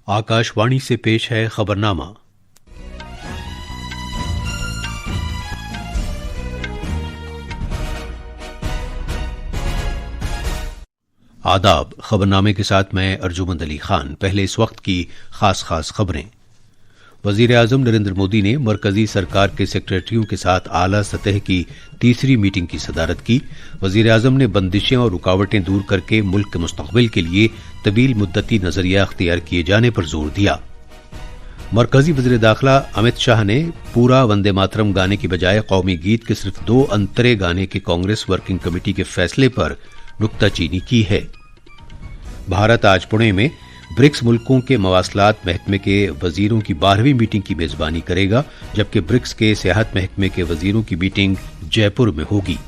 आकाशवाणी से पेश है खबरनामा। आदाब। खबरनामे के साथ मैं अर्जुमंद अली खान। पहले इस वक्त की खास खबरें। वजीर आजम नरेंद्र मोदी ने मरकजी सरकार के सेक्रेटरियों के साथ आला सतह की तीसरी मीटिंग की सदारत की। वजीर आजम ने बंदिशें और रुकावटें दूर करके मुल्क के मुस्तकबिल के लिए तवील मुद्दती नजरिया अख्तियार किए जाने पर जोर दिया। मरकजी वजीर दाखिला अमित शाह ने पूरा वंदे मातरम गाने की बजाय कौमी गीत के सिर्फ 2 अंतरे गाने के कांग्रेस वर्किंग कमेटी के फैसले पर नुक्ताचीनी की है। भारत आज पुणे में ब्रिक्स मुल्कों के मवासलात महकमे के वजीरों की 12वीं मीटिंग की मेजबानी करेगा, जबकि ब्रिक्स के सेहत महकमे के वजीरों की मीटिंग जयपुर में होगी।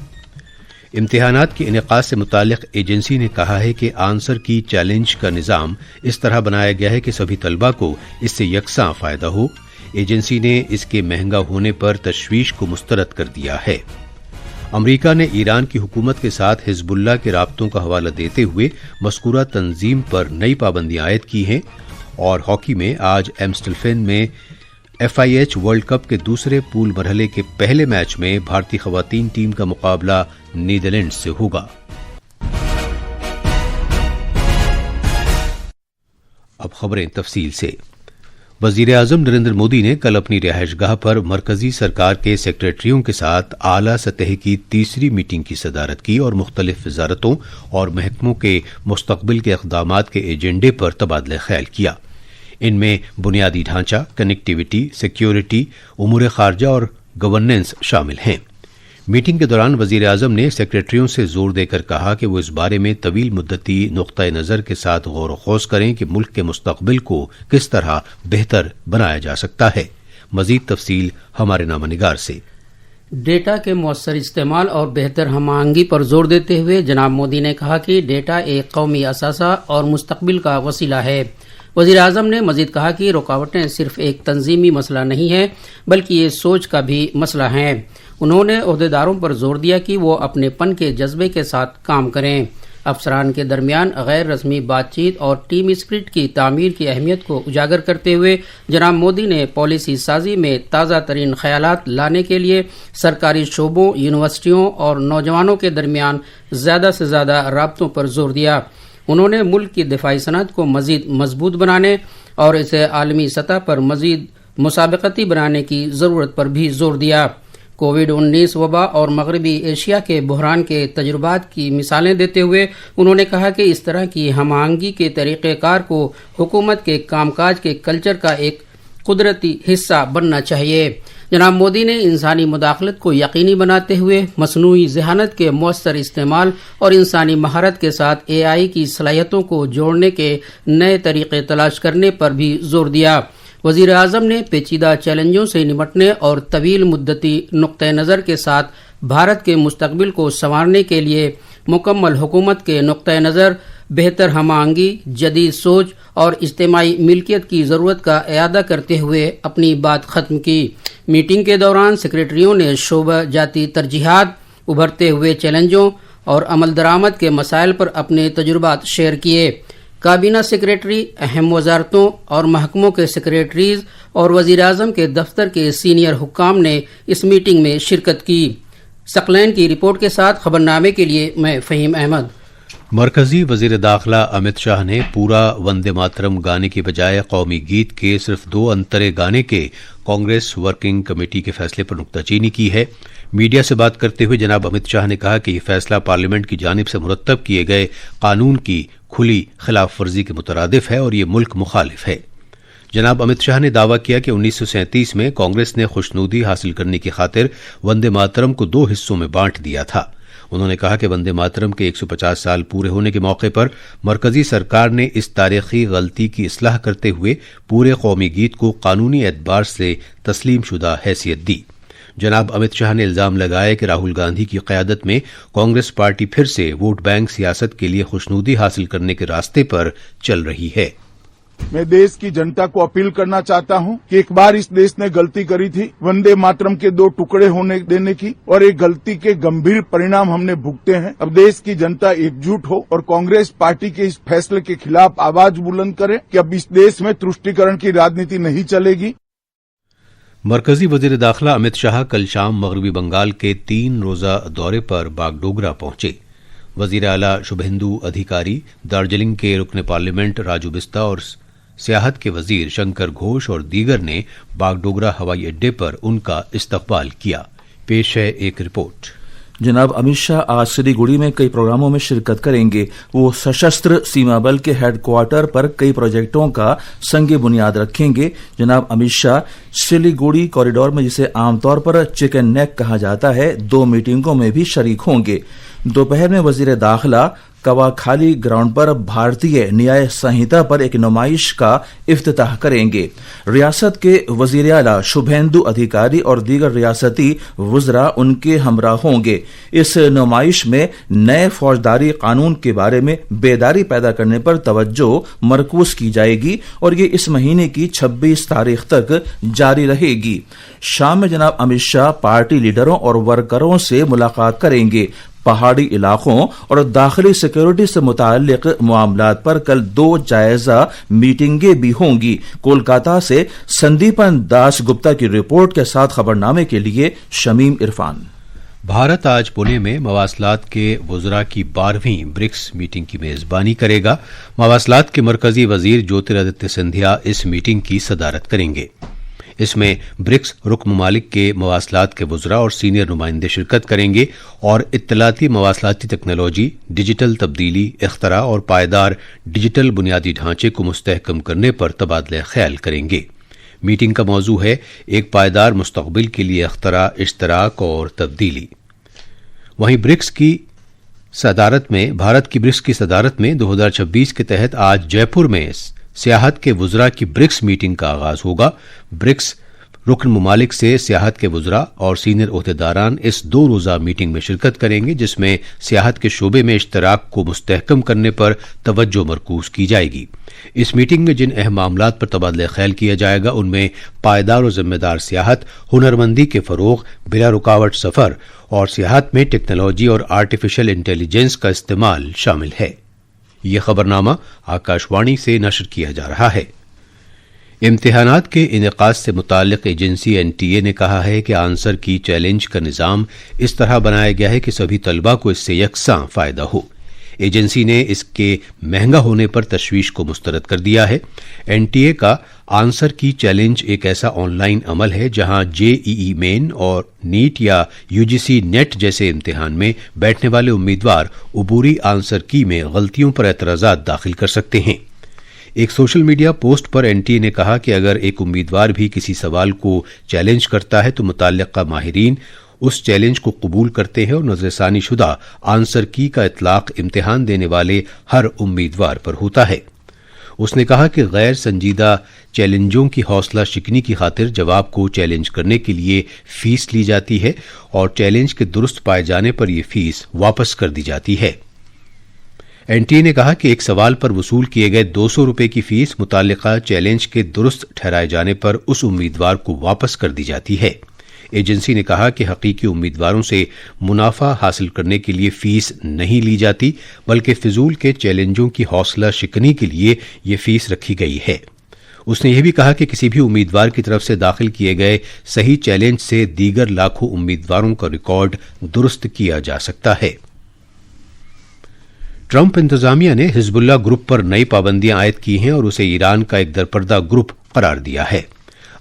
इम्तिहानात के इनेकाद से मुताल्लिक एजेंसी ने कहा है कि आंसर की चैलेंज का निज़ाम इस तरह बनाया गया है कि सभी तलबा को इससे यकसां फायदा हो। एजेंसी ने इसके महंगा होने पर तशवीश को मुस्तरद कर दिया है। अमरीका ने ईरान की हुकूमत के साथ हिजबुल्लाह के राब्तों का हवाला देते हुए मज़कूरा तंजीम पर नई पाबंदियां आयद की हैं। और हॉकी में आज एम्स्टलफेन में FIH वर्ल्ड कप के दूसरे पूल मरहले के पहले मैच में भारतीय खवातीन टीम का मुकाबला नीदरलैंड से होगा। अब खबरें तफसील से। वजीर आजम नरेंद्र मोदी ने कल अपनी रिहाइशगाह पर मरकजी सरकार के सेक्रेटरियों के साथ आला सतह की तीसरी मीटिंग की सदारत की और मुख्तलिफ वजारतों और महकमों के मुस्तकबिल के इक़दामात के एजेंडे पर तबादला ख्याल किया। इनमें बुनियादी ढांचा, कनेक्टिविटी, सिक्योरिटी, उमूर खारजा और गवर्नेंस शामिल हैं। मीटिंग के दौरान वजीर आजम ने सेक्रेटरियों से जोर देकर कहा कि वो इस बारे में तवील मुद्दती नुक्ता नज़र के साथ गौर खोज करें कि मुल्क के मुस्तकबिल को किस तरह बेहतर बनाया जा सकता है। मजीद तफसील हमारे नामनिगार से। डेटा के मौसर इस्तेमाल और बेहतर हमांगी पर जोर देते हुए जनाब मोदी ने कहा कि डेटा एक कौमी असासा और मुस्तकबिल का वसीला है। वजीर आजम ने मजीद कहा कि रुकावटें सिर्फ एक तंजीमी मसला नहीं है, बल्कि ये सोच का भी मसला है। उन्होंने ओहदेदारों पर जोर दिया कि वो अपने पन के जज्बे के साथ काम करें। अफसरान के दरमियान गैर रस्मी बातचीत और टीम स्पिरिट की तामीर की अहमियत को उजागर करते हुए जनाब मोदी ने पॉलिसी साजी में ताज़ा तरीन ख्यालात लाने के लिए सरकारी शोबों, यूनिवर्सिटियों और नौजवानों के दरमियान ज़्यादा से ज़्यादा राब्तों पर जोर दिया। उन्होंने मुल्क की दिफाई सनत को मजीद मजबूत बनाने और इसे आलमी सतह पर मजीद मुसाबकती बनाने की ज़रूरत पर भी जोर दिया। कोविड-19 वबा और मगरबी एशिया के बहरान के तजुर्बात की मिसालें देते हुए उन्होंने कहा कि इस तरह की हमआहंगी के तरीक़ेकार को हुकूमत के कामकाज के कल्चर का एक कुदरती हिस्सा बनना चाहिए। जनाब मोदी ने इंसानी मुदाखलत को यकीनी बनाते हुए मसनूई ज़हानत के मौसर इस्तेमाल और इंसानी महारत के साथ AI की सलाहियतों को जोड़ने के नए तरीक़े तलाश करने पर भी जोर दिया। वज़ीर आज़म ने पेचीदा चैलेंजों से निपटने और तवील मुद्दती नुक्ते नज़र के साथ भारत के मुस्तकबिल को संवारने के लिए मुकम्मल हुकूमत के नुक्ते नज़र, बेहतर हमांगी, जदीद सोच और इज्तिमाई मिल्कियत की ज़रूरत का इयादा करते हुए अपनी बात ख़त्म की। मीटिंग के दौरान सेक्रेटरियों ने शोबा जाती तरजीहात, उभरते हुए चैलेंजों और अमल दरामद के मसाइल पर अपने तजुर्बात शेयर किए। काबीना सेक्रेटरी, अहम वजारतों और महकमों के सेक्रेटरीज और वजीर आजम के दफ्तर के सीनियर हुक्काम ने इस मीटिंग में शिरकत की। सकलैन की रिपोर्ट के साथ खबरनामे के लिए मैं फ़हीम अहमद। मरकजी वजीर दाखिला अमित शाह ने पूरा वंदे मातरम गाने की बजाय कौमी गीत के सिर्फ 2 अंतरे गाने के कांग्रेस वर्किंग कमेटी के फैसले पर नुक्ताचीनी की है। मीडिया से बात करते हुए जनाब अमित शाह ने कहा कि यह फैसला पार्लियामेंट की जानिब से मुरत्तब किए गए कानून की खुली खिलाफ वर्जी के मुतरादिफ है और ये मुल्क मुखालिफ है। जनाब अमित शाह ने दावा किया कि 1937 में कांग्रेस ने खुशनूदी हासिल करने की खातिर वंदे मातरम को 2 हिस्सों में बांट दिया था। उन्होंने कहा कि वंदे मातरम के 150 साल पूरे होने के मौके पर मरकजी सरकार ने इस तारीखी गलती की इस्लाह करते हुए पूरे कौमी गीत को कानूनी एतबार से तस्लीम शुदा हैसियत दी। जनाब अमित शाह ने इल्जाम लगाया कि राहुल गांधी की क़यादत में कांग्रेस पार्टी फिर से वोट बैंक सियासत के लिए खुशनूदी हासिल करने के रास्ते पर चल रही है। मैं देश की जनता को अपील करना चाहता हूं कि एक बार इस देश ने गलती करी थी वंदे मातरम के 2 टुकड़े होने देने की, और एक गलती के गंभीर परिणाम हमने भुगते हैं। अब देश की जनता एकजुट हो और कांग्रेस पार्टी के इस फैसले के खिलाफ आवाज बुलंद करे कि अब इस देश में तुष्टीकरण की राजनीति नहीं चलेगी। मरकजी वजीर दाखिला अमित शाह कल शाम मगरबी बंगाल के 3 रोजा दौरे पर बागडोगरा पहुंचे। वजीर आला शुभेंदु अधिकारी, दार्जिलिंग के रुकन पार्लियामेंट राजू बिस्ता और सियाहत के वजीर शंकर घोष और दीगर ने बागडोगरा हवाई अड्डे पर उनका इस्तकबाल किया। पेश है एक रिपोर्ट। जनाब अमित शाह आज सिलीगुड़ी में कई प्रोग्रामों में शिरकत करेंगे। वो सशस्त्र सीमा बल के हेडक्वार्टर पर कई प्रोजेक्टों का संग बुनियाद रखेंगे। जनाब अमित शाह सिलीगुड़ी कॉरिडोर में, जिसे आमतौर पर चिकन नेक कहा जाता है, 2 मीटिंगों में भी शरीक होंगे। दोपहर में वजीर दाखिला कवाखाली ग्राउंड पर भारतीय न्याय संहिता पर एक नुमाइश का इफ्तिताह करेंगे। रियासत के वजीर आला शुभेंदु अधिकारी और दीगर रियासती वज़रा उनके हमरा होंगे। इस नुमाइश में नए फौजदारी कानून के बारे में बेदारी पैदा करने पर तवज्जो मरकूज की जाएगी और ये इस महीने की 26 तारीख तक जारी रहेगी। शाम में जनाब अमित शाह पार्टी लीडरों और वर्करों से मुलाकात करेंगे। पहाड़ी इलाकों और दाखिली सिक्योरिटी से मुताल्लिक मामलात पर कल 2 जायजा मीटिंगें भी होंगी। कोलकाता से संदीपन दास गुप्ता की रिपोर्ट के साथ खबरनामे के लिए शमीम इरफान। भारत आज पुणे में मवासलात के वज़रा की 12वीं ब्रिक्स मीटिंग की मेजबानी करेगा। मवासलात के मरकजी वजीर ज्योतिरादित्य सिंधिया इस मीटिंग की सदारत करेंगे। इसमें ब्रिक्स रुकन ममालिक के मवासलात के वज़रा और सीनियर नुमाइंदे शिरकत करेंगे और इत्तलाती मवासलाती तकनोलॉजी, डिजिटल तब्दीली, इख्तरा और पायदार डिजिटल बुनियादी ढांचे को मुस्तहकम करने पर तबादला ख्याल करेंगे। मीटिंग का मौजू है एक पायदार मुस्तकबिल के लिए इख्तरा, इश्तराक और तब्दीली। वहीं भारत की ब्रिक्स की सदारत में 2026 के तहत आज जयपुर में सियाहत के वज़रा की ब्रिक्स मीटिंग का आगाज होगा। ब्रिक्स रुकन ममालिक से सियाहत के वज़रा और सीनियर ओहदेदारान इस 2 रोज़ा मीटिंग में शिरकत करेंगे, जिसमें सियाहत के शोबे में इश्तराक को मुस्तहकम करने पर तवज्जो मरकूज की जाएगी। इस मीटिंग में जिन अहम मामलात पर तबादला ख्याल किया जाएगा उनमें पायदार और जिम्मेदार सियाहत, हुनरमंदी के फरोग, बिला रुकावट सफर और सियाहत में टेक्नोलॉजी और आर्टिफिशियल इंटेलिजेंस का इस्तेमाल शामिल है। यह खबरनामा आकाशवाणी से नशर किया जा रहा है। इम्तिहानात के इनेकाद से मुताल्लिक एजेंसी एनटीए ने कहा है कि आंसर की चैलेंज का निज़ाम इस तरह बनाया गया है कि सभी तलबा को इससे यकसां फायदा हो। एजेंसी ने इसके महंगा होने पर तशवीश को मुस्तरद कर दिया है। एनटीए का आंसर की चैलेंज एक ऐसा ऑनलाइन अमल है जहां जेईई मेन और नीट या यूजीसी नेट जैसे इम्तिहान में बैठने वाले उम्मीदवार उबूरी आंसर की में गलतियों पर एतराज़ात दाखिल कर सकते हैं। एक सोशल मीडिया पोस्ट पर एनटीए ने कहा कि अगर एक उम्मीदवार भी किसी सवाल को चैलेंज करता है तो मुतल्लिका माहिरीन उस चैलेंज को कबूल करते हैं और नजरसानी शुदा आंसर की का इतलाक इम्तिहान देने वाले हर उम्मीदवार पर होता है। उसने कहा कि गैर संजीदा चैलेंजों की हौसला शिकनी की खातिर जवाब को चैलेंज करने के लिए फीस ली जाती है और चैलेंज के दुरुस्त पाए जाने पर यह फीस वापस कर दी जाती है। एनटीए ने कहा कि एक सवाल पर वसूल किए गए 200 रुपए की फीस मुताल्लिका चैलेंज के दुरुस्त ठहराए जाने पर उस उम्मीदवार को वापस कर दी जाती है। एजेंसी ने कहा कि हकीकी उम्मीदवारों से मुनाफा हासिल करने के लिए फीस नहीं ली जाती, बल्कि फिजूल के चैलेंजों की हौसला शिकनी के लिए ये फीस रखी गई है। उसने यह भी कहा कि किसी भी उम्मीदवार की तरफ से दाखिल किए गए सही चैलेंज से दीगर लाखों उम्मीदवारों का रिकॉर्ड दुरुस्त किया जा सकता है। ट्रंप इंतजामिया ने हिजबुल्लाह ग्रुप पर नई पाबंदियां आयद की हैं और उसे ईरान का एक दरपर्दा ग्रुप करार दिया है।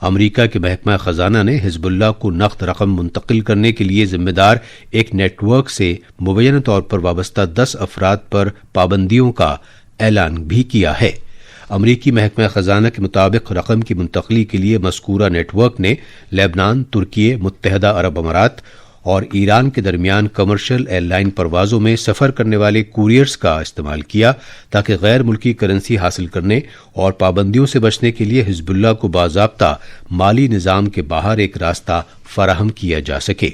अमरीका के महकमा खजाना ने हिजबुल्लाह को नकद रकम मुंतकिल करने के लिए जिम्मेदार एक नेटवर्क से मुबैना तौर पर वाबस्ता 10 अफराद पर पाबंदियों का ऐलान भी किया है। अमरीकी महकमा खजाना के मुताबिक रकम की मुंतकली के लिए मस्कूरा नेटवर्क ने लेबनान, तुर्की, मुत्तहदा अरब अमारात और ईरान के दरमियान कमर्शियल एयरलाइन परवाजों में सफर करने वाले कुरियर्स का इस्तेमाल किया ताकि गैर मुल्की करेंसी हासिल करने और पाबंदियों से बचने के लिए हिजबुल्लाह को बाज़ाब्ता माली निज़ाम के बाहर एक रास्ता फराहम किया जा सके।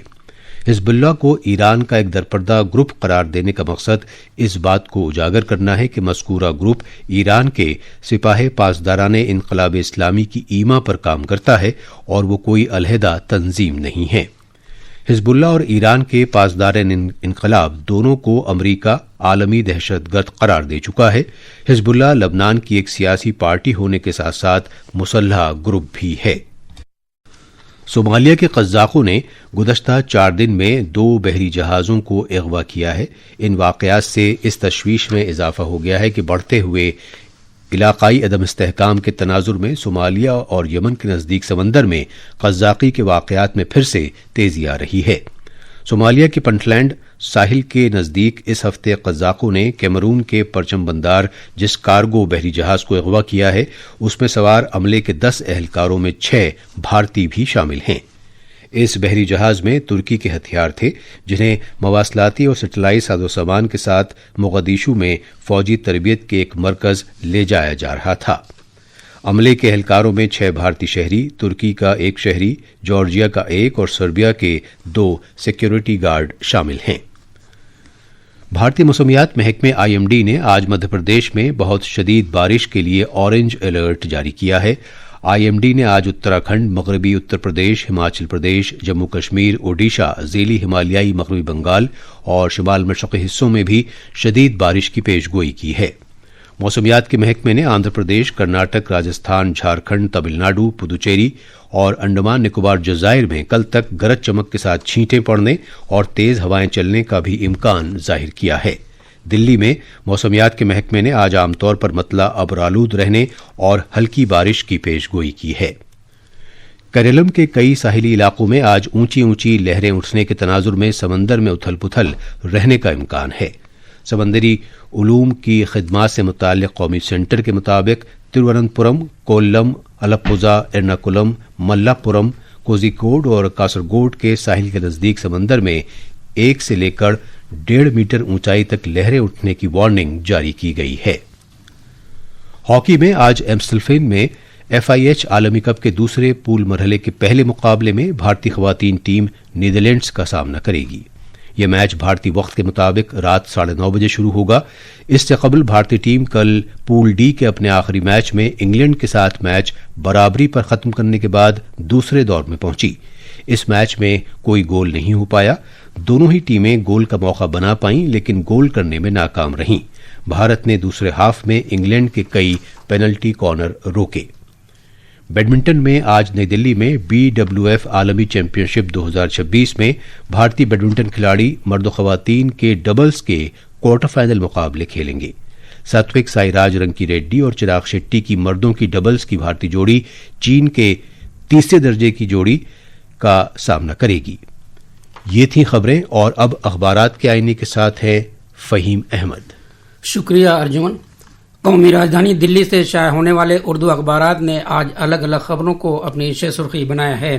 حزب اللہ کو ایران کا ایک درپردہ گروپ قرار دینے کا مقصد اس بات کو اجاگر کرنا ہے کہ مذکورہ گروپ ایران کے سپاہ پاسداران انقلاب اسلامی کی ایما پر کام کرتا ہے اور وہ کوئی علیحدہ تنظیم نہیں ہے۔ حزب اللہ اور ایران کے پاسداران انقلاب دونوں کو امریکہ عالمی دہشت گرد قرار دے چکا ہے۔ حزب اللہ لبنان کی ایک سیاسی پارٹی ہونے کے ساتھ ساتھ مسلح گروپ بھی ہے۔ صومالیہ کے قزاقوں نے گزشتہ 4 دن میں 2 بحری جہازوں کو اغوا کیا ہے۔ ان واقعات سے اس تشویش میں اضافہ ہو گیا ہے کہ بڑھتے ہوئے علاقائی عدم استحکام کے تناظر میں صومالیہ اور یمن کے نزدیک سمندر میں قزاقی کے واقعات میں پھر سے تیزی آ رہی ہے۔ صومالیہ کے پنٹلینڈ ساحل کے نزدیک اس ہفتے قزاقوں نے کیمرون کے پرچم بندار جس کارگو بحری جہاز کو اغوا کیا ہے اس میں سوار عملے کے 10 اہلکاروں میں 6 بھارتی بھی شامل ہیں۔ اس بحری جہاز میں ترکی کے ہتھیار تھے جنہیں مواصلاتی اور سیٹلائٹ سازوسامان کے ساتھ مقدیشو میں فوجی تربیت کے ایک مرکز لے جایا جا رہا تھا۔ عملے کے اہلکاروں میں 6 بھارتی شہری، ترکی کا 1 شہری، جارجیا کا 1 اور سربیا کے 2 سیکیورٹی گارڈ شامل ہیں۔ بھارتی موسمیات محکمے IMD نے آج مدھیہ پردیش میں بہت شدید بارش کے لیے اورنج الرٹ جاری کیا ہے۔ IMD نے آج اتراکھنڈ، مغربی اتر پردیش، ہماچل پردیش، جموں کشمیر، اوڈیشہ، ذیلی ہمالیائی مغربی بنگال اور شمال مشرقی حصوں میں بھی شدید بارش کی پیش گوئی کی ہے۔ موسمیات کے محکمے نے آندھرا پردیش، کرناٹک، راجستھان، جھارکھنڈ، تمل ناڈو، پدوچیری اور انڈمان نکوبار جزائر میں کل تک گرج چمک کے ساتھ چھینٹیں پڑنے اور تیز ہوائیں چلنے کا بھی امکان ظاہر کیا ہے۔ دلی میں موسمیات کے محکمے نے آج عام طور پر مطلع ابرآلود رہنے اور ہلکی بارش کی پیش گوئی کی ہے۔ کیرلم کے کئی ساحلی علاقوں میں آج اونچی اونچی لہریں اٹھنے کے تناظر میں سمندر میں اتھل پتھل رہنے کا امکان ہے۔ سمندری علوم کی خدمات سے متعلق قومی سینٹر کے مطابق ترووننتپورم، کولم، الپوزا، ایرناکولم، ملاپورم، کوزیکوڈ اور کاسرگوڈ کے ساحل کے نزدیک سمندر میں 1 سے لے کر 1.5 میٹر اونچائی تک لہریں اٹھنے کی وارننگ جاری کی گئی ہے۔ ہاکی میں آج ایمسٹلفین میں FIH عالمی کپ کے دوسرے پول مرحلے کے پہلے مقابلے میں بھارتی خواتین ٹیم نیدرلینڈز کا سامنا کرے گی۔ یہ میچ بھارتی وقت کے مطابق رات 9:30 بجے شروع ہوگا۔ اس سے قبل بھارتی ٹیم کل پول ڈی کے اپنے آخری میچ میں انگلینڈ کے ساتھ میچ برابری پر ختم کرنے کے بعد دوسرے دور میں پہنچی۔ اس میچ میں کوئی گول نہیں ہو پایا۔ دونوں ہی ٹیمیں گول کا موقع بنا پائیں لیکن گول کرنے میں ناکام رہیں۔ بھارت نے دوسرے ہاف میں انگلینڈ کے کئی پینلٹی کارنر روکے۔ بیڈمنٹن میں آج نئی دلی میں BWF عالمی چیمپئن شپ 2026 میں بھارتی بیڈمنٹن کھلاڑی مرد و خواتین کے ڈبلز کے کوارٹر فائنل مقابلے کھیلیں گے۔ ساتوک سائیراج رنکی ریڈی اور چراغ شیٹی کی مردوں کی ڈبلز کی بھارتی جوڑی چین کے تیسرے درجے کی جوڑی کا سامنا کرے گی۔ یہ تھیں خبریں اور اب اخبارات کے آئینے کے ساتھ ہے فہیم احمد۔ شکریہ ارجن۔ قومی راجدھانی دلی سے شائع ہونے والے اردو اخبارات نے آج الگ الگ خبروں کو اپنی شہ سرخی بنایا ہے۔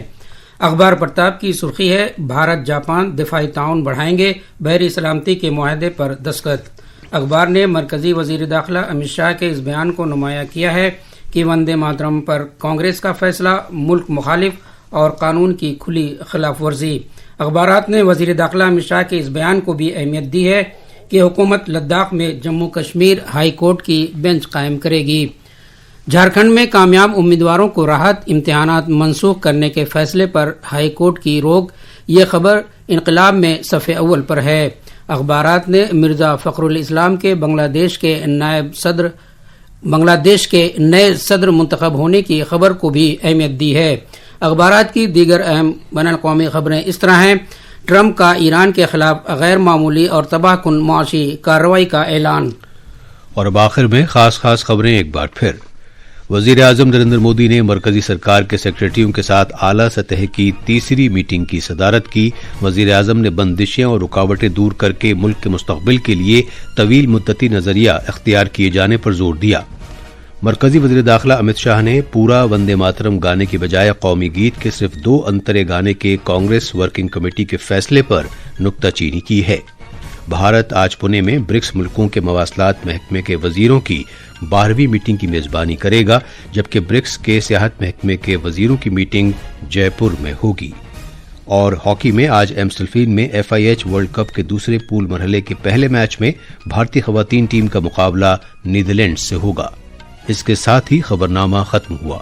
اخبار پرتاپ کی سرخی ہے بھارت جاپان دفاعی تعاون بڑھائیں گے، بحری سلامتی کے معاہدے پر دستخط۔ اخبار نے مرکزی وزیر داخلہ امت شاہ کے اس بیان کو نمایاں کیا ہے کہ وندے ماترم پر کانگریس کا فیصلہ ملک مخالف اور قانون کی کھلی خلاف ورزی۔ اخبارات نے وزیر داخلہ امت شاہ کے اس بیان کو بھی اہمیت دی ہے کہ حکومت لداخ میں جموں کشمیر ہائی کورٹ کی بینچ قائم کرے گی۔ جھارکھنڈ میں کامیاب امیدواروں کو راحت، امتحانات منسوخ کرنے کے فیصلے پر ہائی کورٹ کی روک، یہ خبر انقلاب میں صفحے اول پر ہے۔ اخبارات نے مرزا فخر الاسلام کے بنگلہ دیش کے نئے صدر منتخب ہونے کی خبر کو بھی اہمیت دی ہے۔ اخبارات کی دیگر اہم بین الاقوامی خبریں اس طرح ہیں: ٹرمپ کا ایران کے خلاف غیر معمولی اور تباہ کن معاشی کارروائی کا اعلان۔ اور اب آخر میں خاص خبریں ایک بار پھر۔ وزیر اعظم نریندر مودی نے مرکزی سرکار کے سیکریٹریوں کے ساتھ اعلیٰ سطح کی تیسری میٹنگ کی صدارت کی۔ وزیر اعظم نے بندشیں اور رکاوٹیں دور کر کے ملک کے مستقبل کے لیے طویل مدتی نظریہ اختیار کیے جانے پر زور دیا۔ مرکزی وزیر داخلہ امت شاہ نے پورا وندے ماترم گانے کی بجائے قومی گیت کے صرف 2 انترے گانے کے کانگریس ورکنگ کمیٹی کے فیصلے پر نکتہ چینی کی ہے۔ بھارت آج پونے میں برکس ملکوں کے مواصلات محکمے کے وزیروں کی 12ویں میٹنگ کی میزبانی کرے گا، جبکہ برکس کے سیاحت محکمے کے وزیروں کی میٹنگ جے پور میں ہوگی۔ اور ہاکی میں آج ایمسٹلفین میں FIH ورلڈ کپ کے دوسرے پول مرحلے کے پہلے میچ میں بھارتی خواتین ٹیم کا مقابلہ نیدرلینڈز سے ہوگا۔ اس کے ساتھ ہی خبرنامہ ختم ہوا۔